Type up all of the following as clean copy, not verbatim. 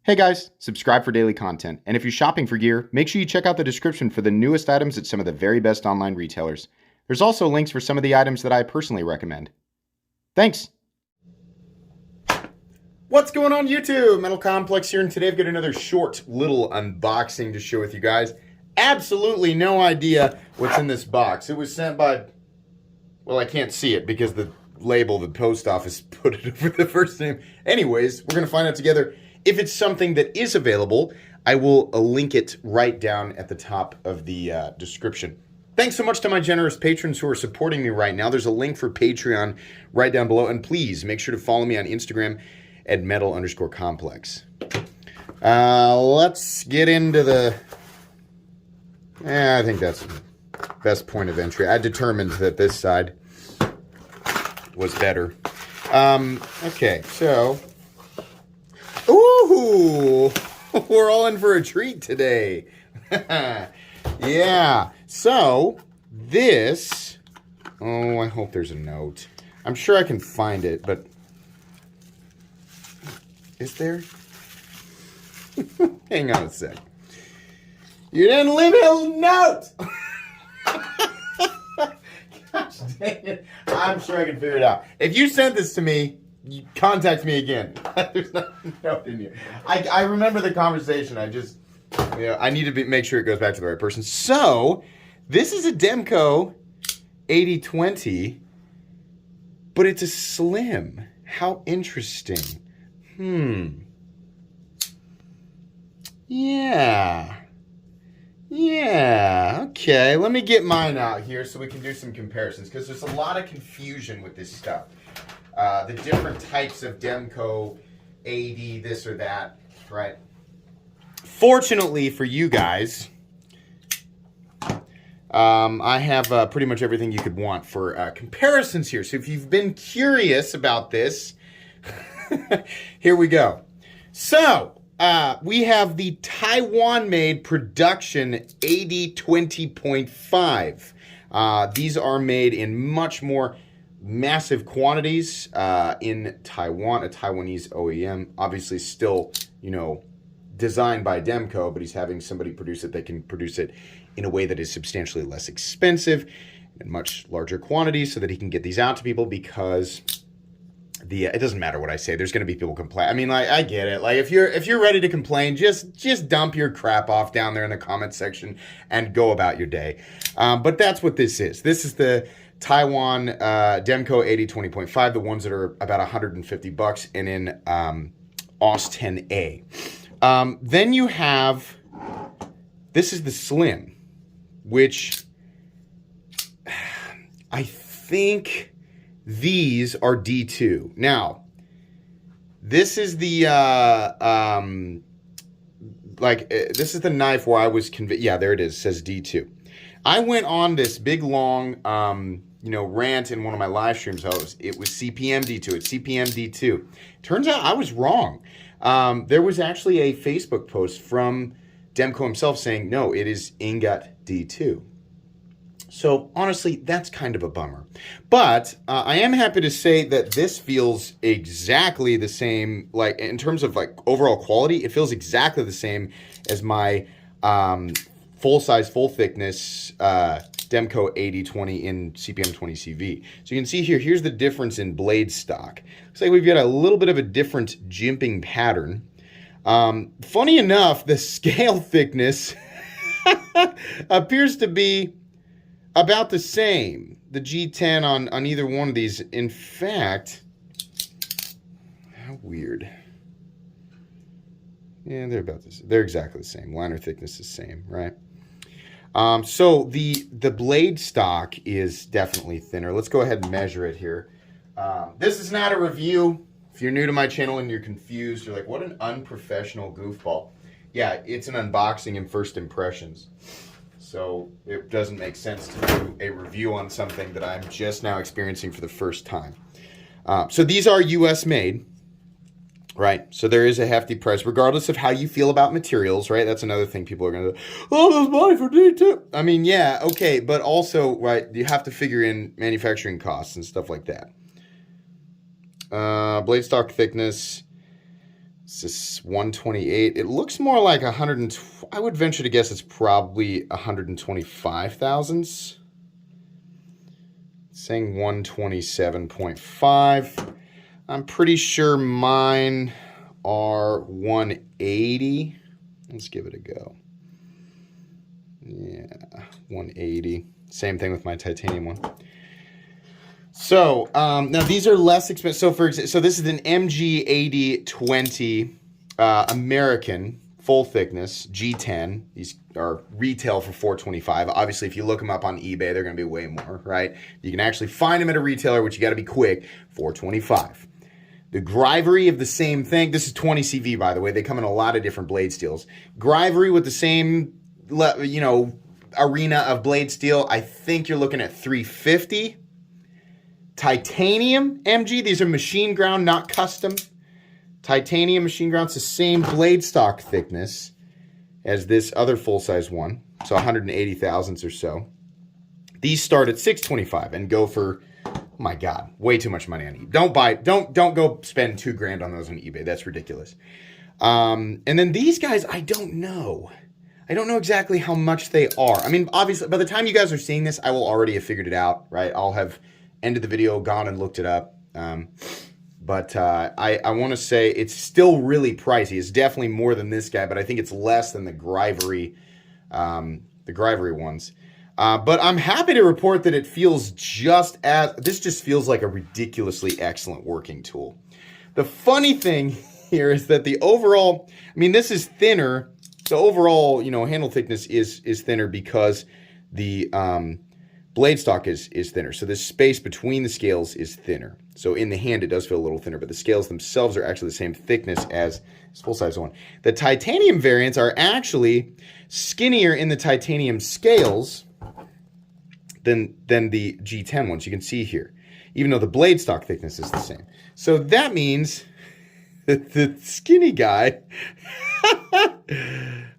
Hey guys, subscribe for daily content, and if you're shopping for gear, make sure you check out the description for the newest items at some of the very best online retailers. There's also links for some of the items that I personally recommend. Thanks! What's going on YouTube? Metal Complex here, and today I've got another short little unboxing to share with you guys. Absolutely no idea what's in this box. It was sent by, well, I can't see it because the label, the post office put it over the first name. Anyways, we're going to find out together. If it's something that is available, I will link it right down at the top of the description. Thanks so much to my generous patrons who are supporting me right now. There's a link for Patreon right down below. And please make sure to follow me on Instagram at metal_complex. Let's get into the... I think that's the best point of entry. I determined that this side was better. Okay, so... Ooh, we're all in for a treat today. Yeah, so this, oh, I hope there's a note. I'm sure I can find it, but is there? Hang on a sec. You didn't leave me a note. Gosh dang it. I'm sure I can figure it out. If you sent this to me, you contact me again. There's no note in here. I remember the conversation. I just, I need to make sure it goes back to the right person. So, this is a Demko 8020, but it's a slim. How interesting. Yeah. Okay, let me get mine out here so we can do some comparisons, because there's a lot of confusion with this stuff. The different types of Demko 80, this or that, right? Fortunately for you guys, I have pretty much everything you could want for comparisons here. So if you've been curious about this, here we go. So, we have the Taiwan-made production 8020.5. These are made in much more massive quantities in Taiwan, a Taiwanese OEM, obviously still, designed by Demko, but he's having somebody produce it that can produce it in a way that is substantially less expensive and much larger quantities so that he can get these out to people, because it doesn't matter what I say, there's going to be people complain. I mean, I get it. Like, if you're ready to complain, just dump your crap off down there in the comment section and go about your day. But that's what this is. This is the Taiwan Demko 8020.5, the ones that are about $150 and in AUS 10A. Then you have, this is the Slim, which I think these are D2. Now, this is the, this is the knife where I was convinced, yeah, there it is, it says D2. I went on this big, long, rant in one of my live streams. It was CPM D2. It's CPM D2. Turns out I was wrong. There was actually a Facebook post from Demko himself saying, no, it is Ingot D2. So, honestly, that's kind of a bummer. But I am happy to say that this feels exactly the same, like, in terms of, like, overall quality, it feels exactly the same as my full-size, full-thickness Demko 8020 in CPM 20 CV. So you can see here, here's the difference in blade stock. Looks like we've got a little bit of a different jimping pattern. Funny enough, the scale thickness appears to be about the same. The G10 on either one of these. In fact, how weird. Yeah, they're about this. They're exactly the same. Liner thickness is the same, right? So the blade stock is definitely thinner. Let's go ahead and measure it here. This is not a review. If you're new to my channel and you're confused, you're like, what an unprofessional goofball. Yeah, it's an unboxing and first impressions. So it doesn't make sense to do a review on something that I'm just now experiencing for the first time. So these are US made. Right, so there is a hefty price, regardless of how you feel about materials, right? That's another thing people are going to, oh, there's money for D2. I mean, yeah, okay, but also, right, you have to figure in manufacturing costs and stuff like that. Blade stock thickness, This is 128. It looks more like 100. I would venture to guess it's probably 125 thousandths. Saying 127.5. I'm pretty sure mine are 180. Let's give it a go. Yeah, 180. Same thing with my titanium one. So now these are less expensive. So so this is an MG8020 American full thickness G10. These are retail for $425. Obviously, if you look them up on eBay, they're going to be way more, right? You can actually find them at a retailer, which you got to be quick. $425. The Grivery of the same thing. This is 20 CV, by the way. They come in a lot of different blade steels. Grivery with the same, arena of blade steel. I think you're looking at $350. Titanium MG. These are machine ground, not custom. Titanium machine ground. It's the same blade stock thickness as this other full-size one. So 180 thousandths or so. These start at $625 and go for, oh my God, way too much money on eBay. Don't go spend $2,000 on those on eBay. That's ridiculous. And then these guys, I don't know. I don't know exactly how much they are. I mean, obviously, by the time you guys are seeing this, I will already have figured it out, right? I'll have ended the video, gone and looked it up. But I want to say it's still really pricey. It's definitely more than this guy, but I think it's less than the Grivery ones. But I'm happy to report that it feels this just feels like a ridiculously excellent working tool. The funny thing here is that the overall, I mean, this is thinner. The overall, handle thickness is thinner because the blade stock is thinner. So the space between the scales is thinner. So in the hand, it does feel a little thinner, but the scales themselves are actually the same thickness as this full-size one. The titanium variants are actually skinnier in the titanium scales than the G10 ones. You can see here, even though the blade stock thickness is the same. So that means that the skinny guy,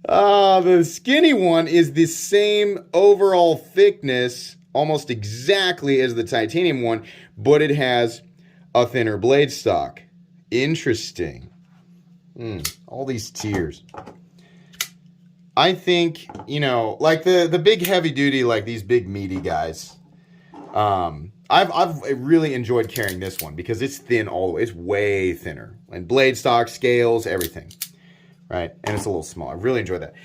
the skinny one is the same overall thickness, almost exactly as the titanium one, but it has a thinner blade stock. Interesting. All these tiers. I think, like the big heavy duty, like these big meaty guys. I've really enjoyed carrying this one because it's thin all the way. It's way thinner. And blade stock, scales, everything. Right? And it's a little small. I really enjoy that.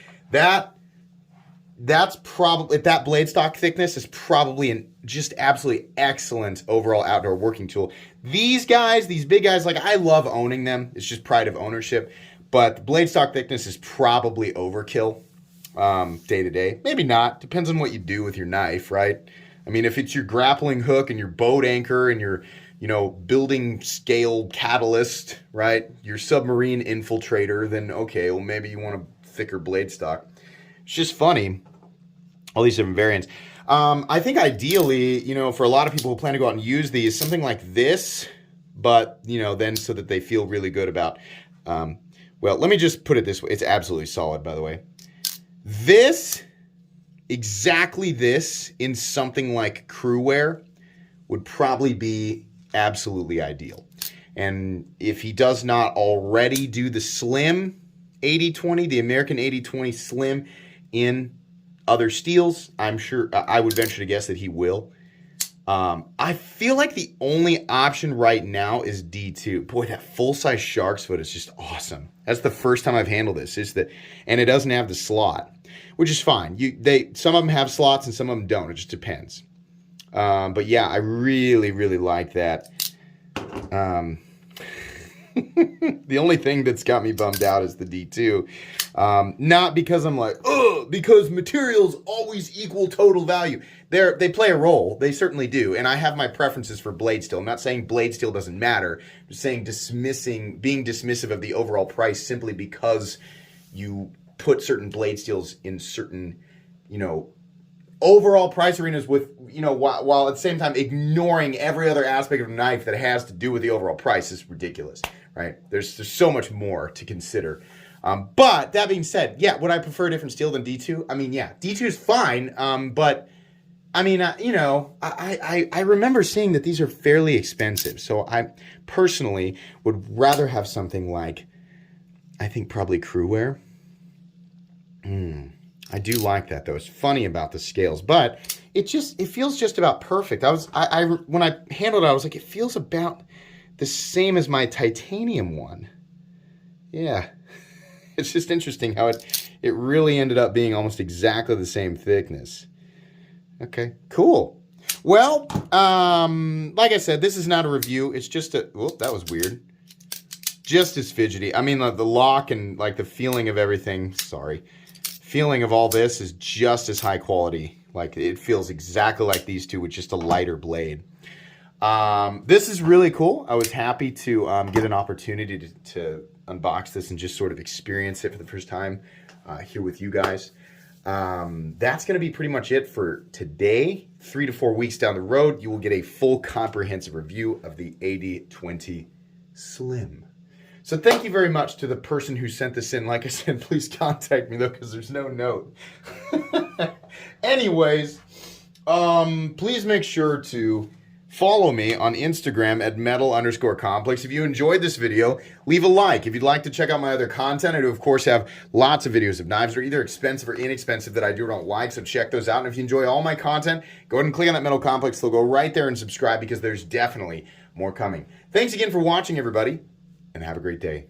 That's probably, that blade stock thickness is probably an just absolutely excellent overall outdoor working tool. These guys, these big guys, like I love owning them. It's just pride of ownership. But the blade stock thickness is probably overkill day to day. Maybe not. Depends on what you do with your knife, right? I mean, if it's your grappling hook and your boat anchor and your, building scale catalyst, right? Your submarine infiltrator, then okay, well, maybe you want a thicker blade stock. It's just funny. All these different variants. I think ideally, for a lot of people who plan to go out and use these, something like this, but, then so that they feel really good about, well, let me just put it this way. It's absolutely solid, by the way. Exactly this, in something like crew wear, would probably be absolutely ideal. And if he does not already do the slim 8020, the American 8020 slim in other steels, I'm sure, I would venture to guess that he will. I feel like the only option right now is D2. Boy, that full-size shark's foot is just awesome. That's the first time I've handled this. And it doesn't have the slot, which is fine. Some of them have slots and some of them don't. It just depends. But yeah, I really, really like that. The only thing that's got me bummed out is the D2. Not because I'm like, because materials always equal total value. They play a role. They certainly do. And I have my preferences for blade steel. I'm not saying blade steel doesn't matter. I'm just saying being dismissive of the overall price simply because you put certain blade steels in certain, overall price arenas with, while at the same time ignoring every other aspect of a knife that has to do with the overall price is ridiculous, right? There's so much more to consider. But that being said, yeah, would I prefer a different steel than D2? I mean, yeah, D2 is fine. But I mean, I remember seeing that these are fairly expensive. So I personally would rather have something like I think probably crew wear. I do like that though. It's funny about the scales, but it feels just about perfect. I when I handled it, I was like, it feels about the same as my titanium one. Yeah. It's just interesting how it really ended up being almost exactly the same thickness. Okay, cool. Well, like I said, this is not a review. It's just a, whoop, that was weird. Just as fidgety. I mean, the lock and like the feeling of everything, feeling of all this is just as high quality. Like it feels exactly like these two with just a lighter blade. This is really cool. I was happy to get an opportunity to unbox this and just sort of experience it for the first time here with you guys. That's going to be pretty much it for today. 3 to 4 weeks down the road, you will get a full comprehensive review of the AD20 Slim. So thank you very much to the person who sent this in. Like I said, please contact me though, because there's no note. Anyways, please make sure to follow me on Instagram at metal_complex. If you enjoyed this video, leave a like. If you'd like to check out my other content, I do, of course, have lots of videos of knives that are either expensive or inexpensive that I do or don't like, so check those out. And if you enjoy all my content, go ahead and click on that Metal Complex. They'll go right there and subscribe because there's definitely more coming. Thanks again for watching, everybody, and have a great day.